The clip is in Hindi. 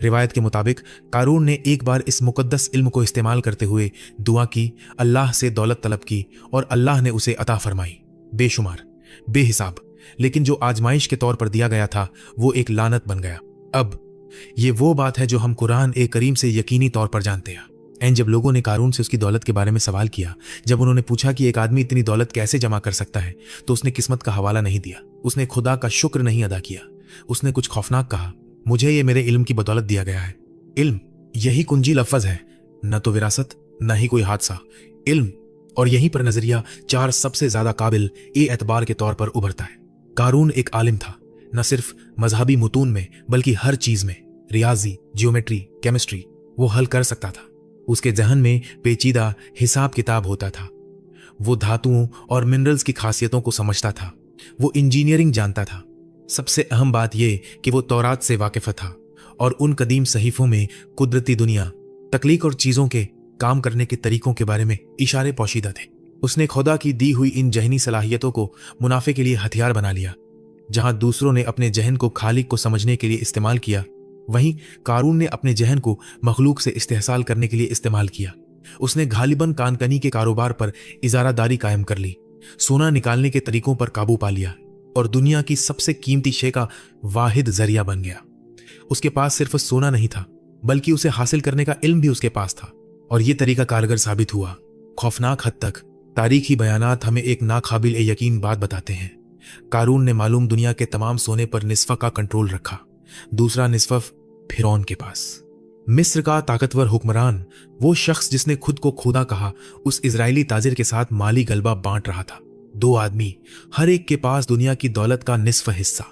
रिवायत के मुताबिक कारून ने एक बार इस मुकद्दस इल्म को इस्तेमाल करते हुए दुआ की, अल्लाह से दौलत तलब की और अल्लाह ने उसे अता फरमाई, बेशुमार, बेहिसाब। लेकिन जो आजमाइश के तौर पर दिया गया था वो एक लानत बन गया। अब ये वो बात है जो हम कुरान ए करीम से यकीनी तौर पर जानते हैं। एंड जब लोगों ने कारून से उसकी दौलत के बारे में सवाल किया, जब उन्होंने पूछा कि एक आदमी इतनी दौलत कैसे जमा कर सकता है, तो उसने किस्मत का हवाला नहीं दिया, उसने खुदा का शुक्र नहीं अदा किया। उसने कुछ खौफनाक कहा, मुझे ये मेरे इल्म की बदौलत दिया गया है। इल्म, यही कुंजी लफ्ज है, न तो विरासत न ही कोई हादसा, इल्म। और यहीं पर नजरिया 4 सबसे ज्यादा काबिल ए एतबार के तौर पर उभरता है। कारून एक आलिम था, न सिर्फ मजहबी मुतून में बल्कि हर चीज में। रियाजी, जियोमेट्री, केमिस्ट्री वो हल कर सकता था। उसके जहन में पेचीदा हिसाब किताब होता था। वो धातुओं और मिनरल्स की खासियतों को समझता था। वो इंजीनियरिंग जानता था। सबसे अहम बात यह कि वो तौरात से वाकिफ था और उन कदीम सहीफों में कुदरती दुनिया, तख्लीक और चीजों के काम करने के तरीकों के बारे में इशारे पोशीदा थे। उसने खुदा की दी हुई इन जहनी सलाहियतों को मुनाफे के लिए हथियार बना लिया। जहां दूसरों ने अपने जहन को खालिक को समझने के लिए इस्तेमाल किया, वहीं कारून ने अपने जहन को मखलूक से इस्तेहसाल करने के लिए इस्तेमाल किया। उसने गालिबन कानकनी के कारोबार पर इजारादारी कायम कर ली, सोना निकालने के तरीकों पर काबू पा लिया और दुनिया की सबसे कीमती शे का वाहिद जरिया बन गया। उसके पास सिर्फ सोना नहीं था, बल्कि उसे हासिल करने का इल्म भी उसके पास था, और यह तरीका कारगर साबित हुआ। खौफनाक हद तक तारीखी बयानात हमें एक नाकाबिल यकीन बात बताते हैं। कारून ने मालूम दुनिया के तमाम सोने पर निस्फ़ का कंट्रोल रखा, दूसरा निस्फ़ फिरौन के पास। मिस्र का ताकतवर हुक्मरान, वो शख्स जिसने खुद को खुदा कहा, उस इजरायली ताजिर के साथ माली गलबा बांट रहा था। 2 आदमी, हर एक के पास दुनिया की दौलत का निस्फ़ हिस्सा।